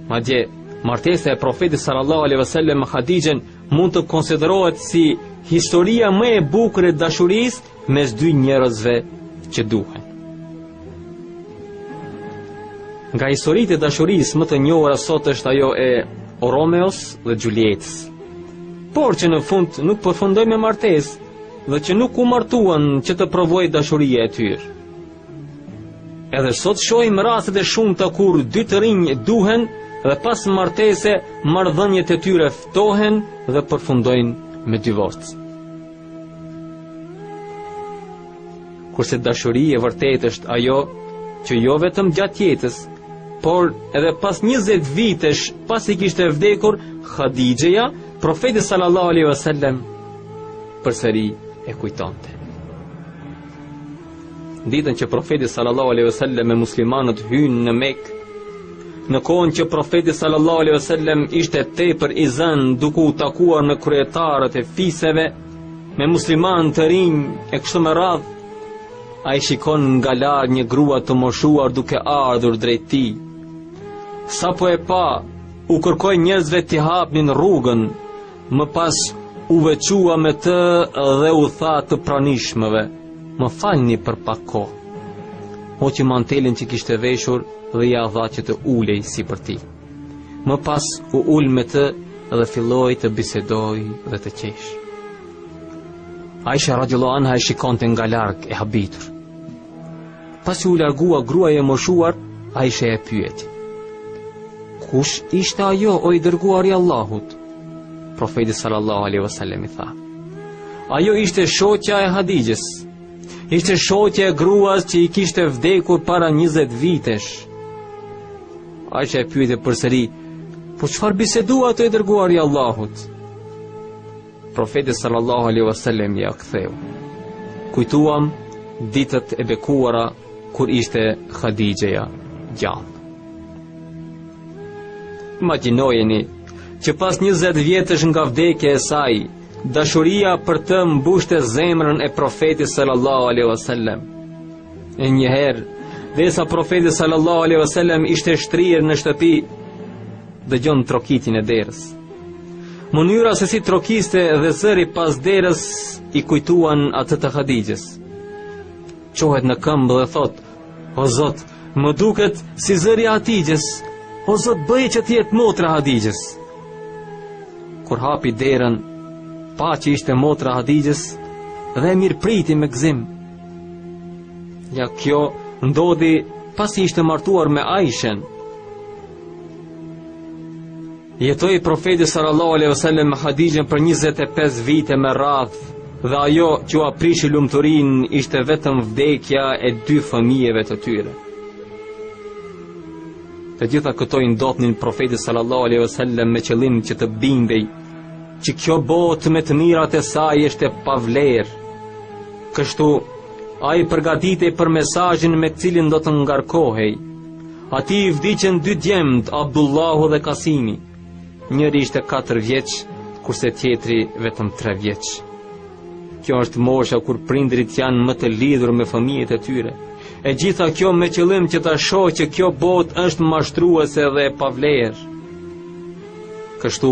Madje martesa e profetit sallallahu alaihi wasallam me Khadijën mund të konsiderohet si historia më e bukur e dashurisë mes dy njerëzve që duhen. Nga historitë e dashurisë më të njohura sot është ajo e Romeos dhe Julietës, por që në fund nuk përfundoi me martesë dhe që nuk u martuan që të provojë dashuria e tyre. Edhe sot shohim raste të shumta kur dy të rinj duhen dhe pas martese marrëdhëniet e tyre ftohen dhe përfundojnë me divorc. Kurse dashuria e vërtetë është ajo që jo vetëm gjatë jetës, por edhe pas 20 vitesh pasi kishte vdekur Khadijëja, profeti sallallahu alaihi wasallam përsëri e kujtonte. Ditën që profeti sallallahu alaihi wasallam me muslimanët hynë në Mekë, në kohën që profeti sallallahu alaihi wasallam ishte tepër i zënë duke u takuar me kryetarët e fiseve, me muslimanë të rinj e kështu me radhë, ai shikon nga larg një grua të moshuar duke ardhur drejt tij. Sapo e pa, u kërkoi njerëzve t'i hapnin rrugën, më pas u veçua me të dhe u tha të pranishmëve: "Më falni për pak kohë." Hoqi mantelin që kishte veshur dhe ja dha që të ulej sipër tij. Më pas u ul me të dhe filloi të bisedoj dhe të qesh. Aisha radhiyallahu anha e shikonte nga larg e habitur. Pasi u largua gruaja e moshuar, Aisha e pyeti: "Kush ishte ajo, o i dërguari i Allahut?" Profeti sallallahu alaihi wasallam i tha: "Ajo ishte shoqja e Hadijës. Ishte shoqja e gruas që i kishte vdekur para 20 vitesh." Aisha e pyeti përsëri: "Po çfarë bisedua të i dërguari i Allahut?" Profeti sallallahu alaihi wasallam ja ktheu: "Kujtuam ditët e bekuara kur ishte Khadijëja gjallë." Imagjinojeni që pas 20 vjetësh nga vdekja e saj, dashuria për të mbushte zemrën e profetit sallallahu alaihi wasallam. E njëherë, derisa profeti sallallahu alaihi wasallam ishte shtrirë në shtëpi, dëgjon trokitin e derës. Mënyra se si trokiste dhe zëri pas derës i kujtuan atë të Khadijës. Qohet në këmbë dhe thot: "O Zot, më duket si zëri i Hadijës. O Zot, bëj që të jetë motra Hadijës." Kur hapi derën, pa që ishte motra Hadijës dhe mirëpriti me gëzim. Ja, kjo ndodhi pasi ishte martuar me Aishen. Jetoi profeti sallallahu alaihi wasallam me Hadijën për 25 vite me radhë, dhe ajo që u aprishi lumturinë ishte vetëm vdekja e 2 fëmijëve të tyre. Të gjitha këto i ndodhnin profetit sallallahu alaihi wasallam me qëllim që të bindej që kjo botë me të mirat e saj është pa vlerë. Kështu ai përgatitej për mesazhin me cilin do të ngarkohej. Ati i vdiqën 2 djemt, Abdullahu dhe Kasimi. Njëri ishte 4 vjeç, kurse tjetri vetëm 3 vjeç. Kjo është mosha kur prindrit janë më të lidhur me fëmijët e tyre. E gjitha kjo me qëllim që ta shohë që kjo botë është mashtruese dhe e pavlerë. Kështu,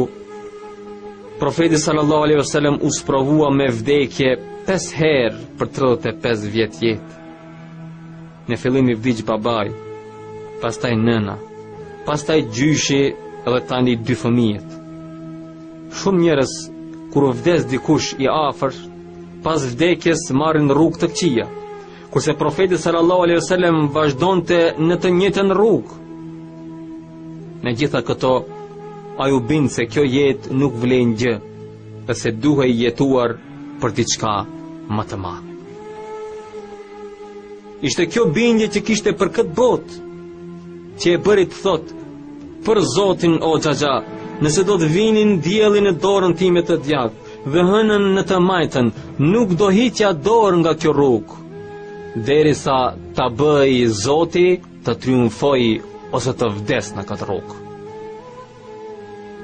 profeti sallallahu alaihi wasallam u sprovua me vdekje 5 herë për 35 vjet jetë. Në fillim i vdiq babai, pastaj nëna, pastaj gjyshi dhe tani 2 fëmijët. Shumë njerëz kur vdes dikush i afër, pas vdekjes marrin rrugë të këqija, kurse profeti sallallahu alaihi wasallam vazhdonte në të njëjtën rrugë. Me gjitha këto, ai u bind se kjo jetë nuk vlen gjë, dhe se duhej jetuar për diçka më të madhe. Ishte kjo bindje që kishte për këtë botë, që e bëri të thotë: për Zotin o xhaxha, nëse do të vinin dielli në dorën time të djathtë dhe hënën në të majtën, nuk do hiqja dorë nga kjo rrugë, derisa ta bëj Zoti të triumfoj ose të vdes në këtë rrugë.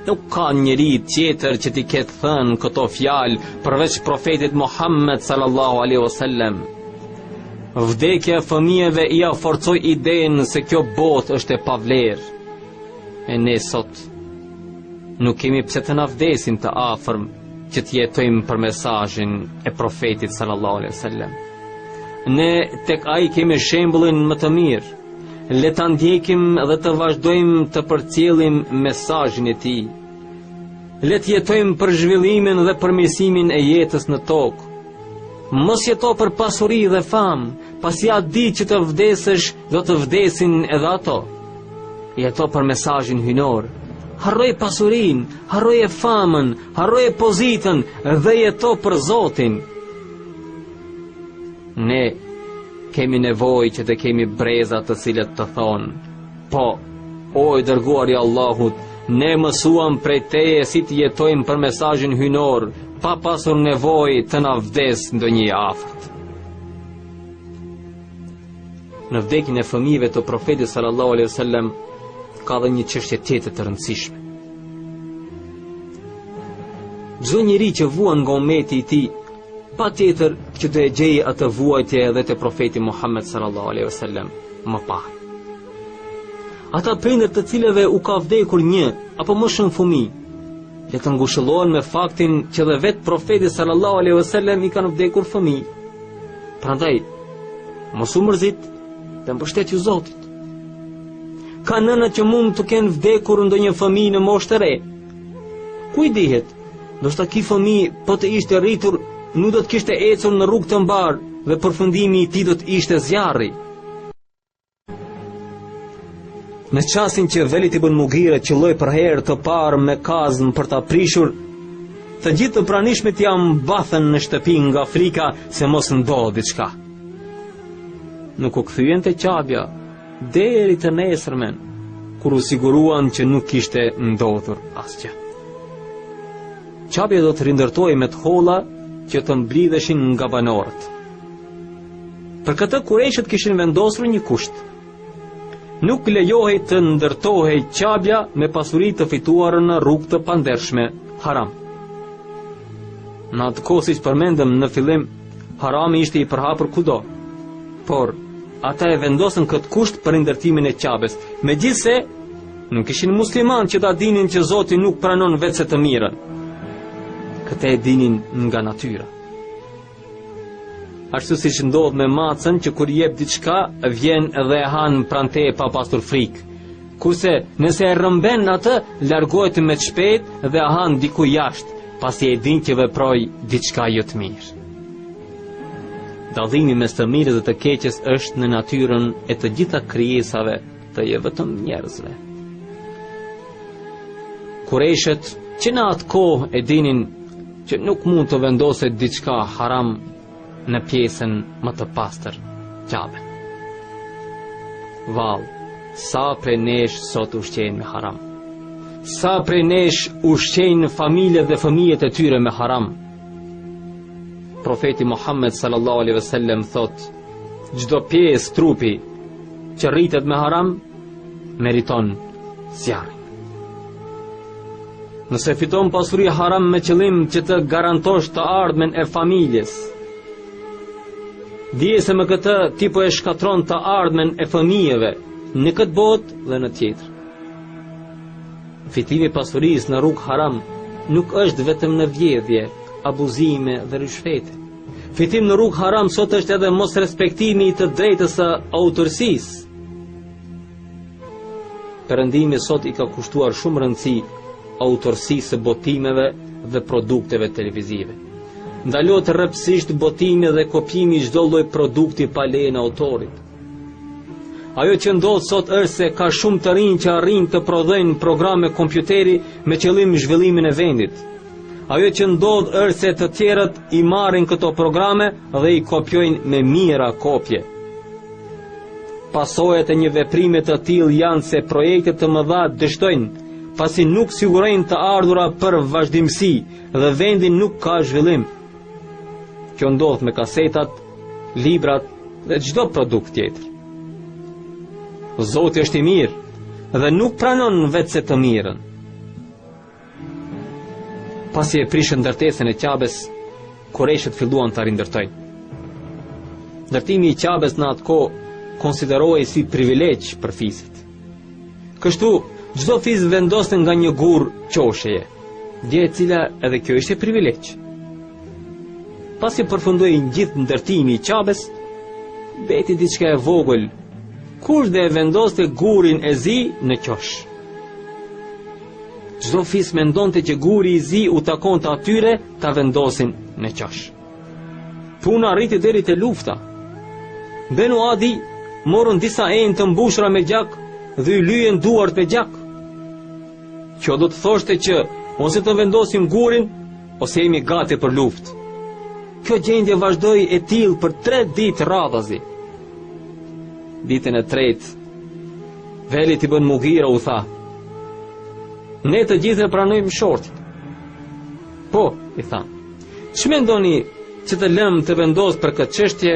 Nuk ka njeri tjetër që t'i ketë thënë këto fjalë përveç profetit Muhammed sallallahu alaihi wasallam. Vdekja e fëmijëve ia forcoi idenë se kjo botë është e pavlerë. E ne sot nuk kemi pse të na vdesim të afërm që të jetojmë për mesazhin e profetit sallallahu alaihi wasallam. Ne tek ai kemi shembullin më të mirë. Le ta ndjekim dhe të vazhdojmë të përcjellim mesazhin e tij. Le të jetojmë për zhvillimin dhe përmirësimin e jetës në tokë. Mos jeto për pasuri dhe famë, pasi a di që të vdesësh do të vdesin edhe ato. Jeto për mesazhin hynor. Harroj pasurin, harroje famën, harroje pozitën dhe jeto për Zotin. Ne kemi nevojë që të kemi breza të cilët të thonë: po, o i dërguari i Allahut, ne mësuam prej teje si të jetojmë për mesazhin hynor, pa pasur nevojë të na vdes ndonjë i afërt. Në vdekjen e fëmijëve të profetit sallallahu alaihi wasallam ka dhe një çështje tjetër të rëndësishme. Çdo njeri që vuan nga ummeti i tij, pa tjetër që do e gjejë atë vuajtje edhe te profeti Muhammed sallallahu alaihi wasallam më parë. Ata prindër të cilëve u ka vdekur një apo më shumë fëmijë, le të ngushëllohen me faktin që dhe vetë profeti sallallahu alaihi wasallam i kanë vdekur fëmijë. Prandaj, mos u mërzit dhe mbështetju Zotit. Ka nëna që mund të kenë vdekur ndonjë fëmijë në moshë të re. Ku i dihet, ndoshta ky fëmijë po të ishte rritur, nuk do të kishte ecur në rrugë të mbar dhe përfundimi i tij do të ishte zjarri. Në çastin që Velid ibn Mughira qelloi për herë të parë me kazm për ta prishur, të gjithë të pranishmit jam mbathën në shtëpi nga frika se mos ndodhë diçka. Nuk u kthyen te qabja deri të nesërmen, kur u siguruan që nuk kishte ndodhur asgjë. Qabja do të rindërtohej me të holla që të mblidheshin nga banorët. Për këtë Kurejshët kishin vendosur një kusht. Nuk lejohej të ndërtohej qabja me pasuri të fituar në rrugë të pandershme, haram. Në atë kohë, siç përmendëm në fillim, harami ishte i përhapur kudo. Por ata e vendosën këtë kusht për ndërtimin e qabes, megjithse nuk ishin musliman që ta dinin që Zoti nuk pranon vetë se të mirën. Këtë e dinin nga natyra. Ashtu siç ndodh me macën që kur jep diçka vjen dhe e han pranteje pa pasur frikë. Kurse nëse e rrëmben atë, largohet me të shpejt dhe e han diku jashtë, pasi e din që veproi diçka jo të mirë. Dallimi mes të mirës dhe të keqes është në natyrën e të gjitha krijesave, të jo vetëm njerëzve. Kurejshët që në atë kohë e dinin që nuk mund të vendoset diçka haram në pjesën më të pastër, qabën. Vallë, sa prej nesh sot ushqejnë me haram. Sa prej nesh ushqejnë familjet dhe fëmijët e tyre me haram. Profeti Muhammed sallallahu alaihi wasallam thot: çdo pjesë trupi që rritet me haram meriton zjarrin. Nëse fiton pasuri haram me qëllim që të garantosh të ardhmen e familjes, dije se me këtë ti po e shkatron të ardhmen e fëmijëve në këtë botë dhe në tjetër. Fitimi i pasurisë në rrugë haram nuk është vetëm në vjedhje, abuzime dhe rishfete. Fitim në rrugë haram sot është edhe mos respektimi i të drejtës së autorësisë. Perëndimi sot i ka kushtuar shumë rëndësi autorësisë së botimeve dhe produkteve televizive. Ndalohet rrepsisht botimi dhe kopjimi i çdo lloji produkti pa lejen e autorit. Ajo që ndodh sot është se ka shumë të rinj që arrin të prodhojnë programe kompjuteri me qëllim zhvillimin e vendit. Ajo që ndodh është se të tjerët i marrin këto programe dhe i kopjojnë me mijëra kopje. Pasojat e një veprime të tillë janë se projekte të mëdha dështojnë, pasi nuk sigurojnë të ardhura për vazhdimsi dhe vendi nuk ka zhvillim. Kjo ndodh me kasetat, librat dhe çdo produkt tjetër. Zoti është i mirë dhe nuk pranon vetëse të mirën. Pasi e prishën ndërtesën e Qabes, Kureshët filluan të rindërtojnë. Ndërtimi i Qabes në atë kohë konsiderohej si privilegj për fisit. Kështu, çdo fis vendoste nga një gur qosheje, dje e cila edhe kjo ishte privilegj. Pasi përfundoi gjithë ndërtimi i Qabes, beti diçka e vogël, kush dhe e vendoste gurin e zi në qosh. Çdo fis mendonte që guri i zi u takonte atyre ta vendosin në qosh. Puna arriti deri te lufta. Benu Adi morën disa enë të mbushura me gjak dhe i lyen duart me gjak. Kjo do të thoshte që ose të vendosim gurin ose jemi gati për luftë. Kjo gjendje vazhdoi e tillë për 3 ditë radhazi. Ditën e tretë, Velit ibn Mughira u tha: "Ne të gjithë e pranojmë shortin." "Po," i tha, "ç'mendoni që të lëm të vendos për këtë çështje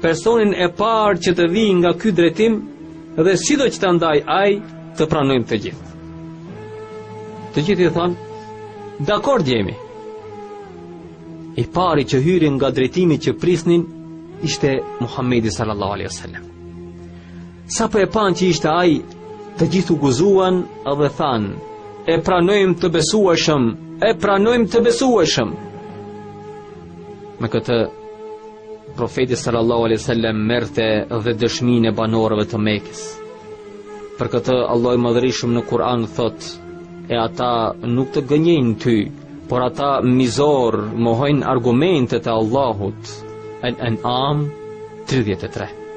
personin e parë që të vijë nga ky drejtim dhe sido që ta ndaj ai, të pranojmë të gjithë." Të gjithë i thanë: "Dakord jemi." I pari që hyri nga drejtimi që prisnin ishte Muhamedi sallallahu alaihi wasallam. Sa po e pan që ishte ai, të gjithu guzuan dhe thanë: "E pranojmë të besueshëm, e pranojmë të besueshëm." Me këtë, profeti sallallahu alaihi wasallam merrte dhe dëshminë e banorëve të Mekës. Për këtë Allahu i Madhërisht në Kur'an thot: "E ata nuk të gënjejnë ty, por ata mizor mohojnë argumentet e Allahut." Al-An'am 33.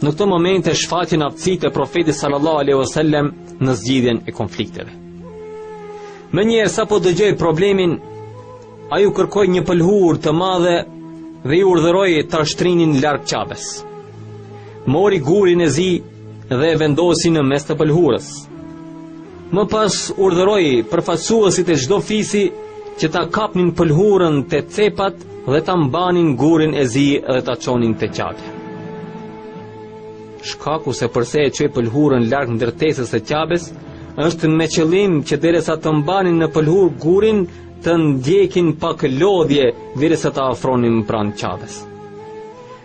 Në këto momente shfaqen aftësitë e profetit sallallahu alaihi wasallam në zgjidhjen e konflikteve. Menjëherë sapo dëgjoi problemin, ai u kërkoi një pëlhur të madhe dhe i urdhëroi ta shtrinin larg Qabes. Mori gurin e zi dhe e vendosi në mes të pëlhurës. Më pas urdhëroi përfaqësuesit e çdo fisi që ta kapnin pëlhurën te cepat dhe ta mbanin gurin e zi dhe ta çonin te qabja. Shkaku se përse e çoi pëlhurën larg ndërtesës së Qabes është me qëllim që derisa të mbanin në pëlhur gurin, të ndjekin pak lodhje derisa ta afronin pranë Qabes.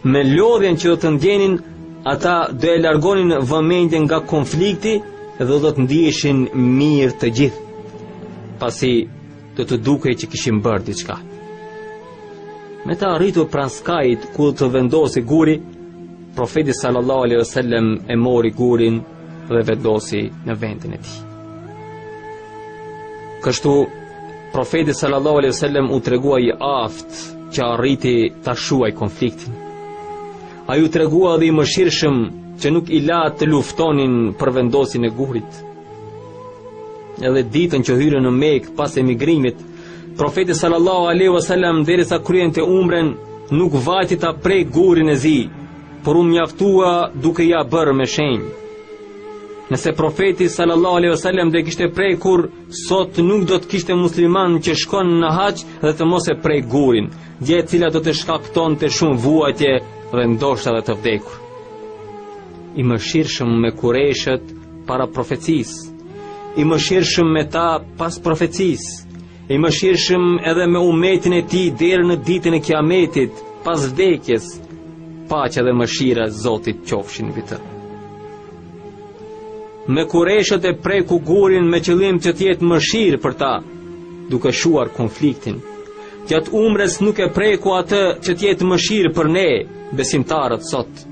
Me lodhjen që do të ndjenin, ata do e largonin vëmendjen nga konflikti dhe do të ndiheshin mirë të gjithë, pasi do të dukej që kishin bërë diçka. Me ta arritur pranë skajit ku të vendosi guri, profeti sallallahu alaihi wasallam e mori gurin dhe vendosi në vendin e tij. Kështu profeti sallallahu alaihi wasallam u tregua i aftë që arriti ta shuaj konfliktin. Ai u tregua dhe i mëshirshëm që nuk i la të luftonin për vendosin e gurit. Edhe ditën që hyrën në Mekë pas emigrimit, profeti sallallahu alaihi wasallam derisa kryente umren nuk vajti ta prej gurin e zi, por u mjaftua duke ja bërë me shenjë. Nëse profeti sallallahu alaihi wasallam do kishte prekur, sot nuk do të kishte musliman që shkon në hax dhe të mos e prej gurin, gjë e cila do të shkaktonte shumë vuajtje dhe ndoshta edhe të vdekur. I mëshirshëm me Kureshët para profecisë, i mëshirshëm me ta pas profecisë, i mëshirshëm edhe me umetin e tij deri në ditën e Kiametit, pas vdekjes, paqja dhe mëshira e Zotit qofshin mbi të. Me Kureshët e preku gurin me qëllim që të jetë mëshirë për ta, duke shuar konfliktin. Gjatë umres nuk e preku atë që t'jetë mëshirë për ne, besimtarët sot.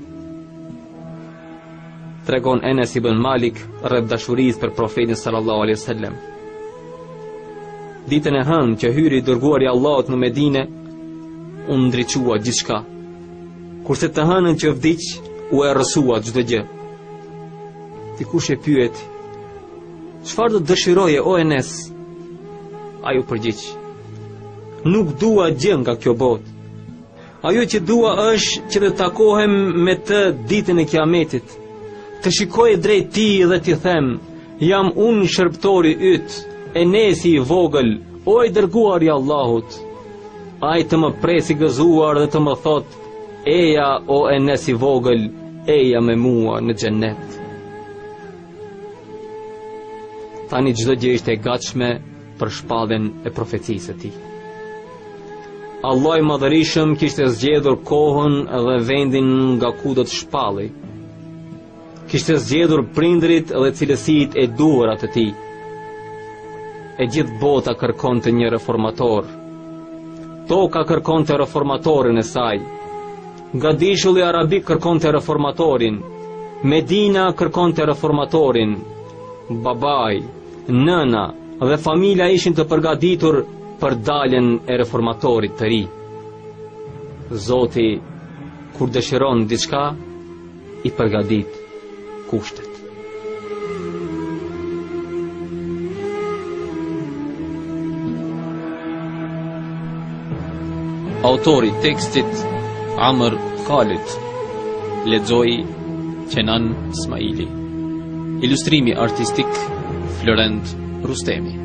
Tregon Enes ibn Malik rreth dashurisë për profetin sallallahu alaihi wasallam. Ditën e hënë që hyri dërguari i Allahut në Medinë, u ndriçua gjithçka. Kurse të hënën që vdiq, u errësua çdo gjë. Dikush e pyet: "Çfarë do dëshiroje o Enes?" Ai u përgjigj: "Nuk dua gjë nga kjo botë. Ajo që dua është që të takohem me të ditën e Kiametit, të shikoj drejt tij dhe t'i them: jam unë shërbëtori yt, Enesi i vogël, o i dërguari i Allahut." Ai të më presi gëzuar dhe të më thot: "Eja o Enes i vogël, eja me mua në xhennet." Tani çdo gjë ishte e gatshme për shpalljen e profecisë së tij. Allah i Madhërisëm kishte zgjedhur kohën dhe vendin nga ku do të shpallej. Kishte zgjedhur prindrit dhe cilësitë e duhura të tij. E gjithë bota kërkonte një reformator. Toka kërkonte reformatorin e saj. Gadishulli arabik kërkonte reformatorin. Medina kërkonte reformatorin. Babai, nëna dhe familja ishin të përgatitur për daljen e reformatorit të ri. Zoti, kur dëshiron diçka, i përgatit kushtet. Autori tekstit Amr Khalid, lexoi Kenan Ismaili. Ilustrimi artistik Florent Rustemi.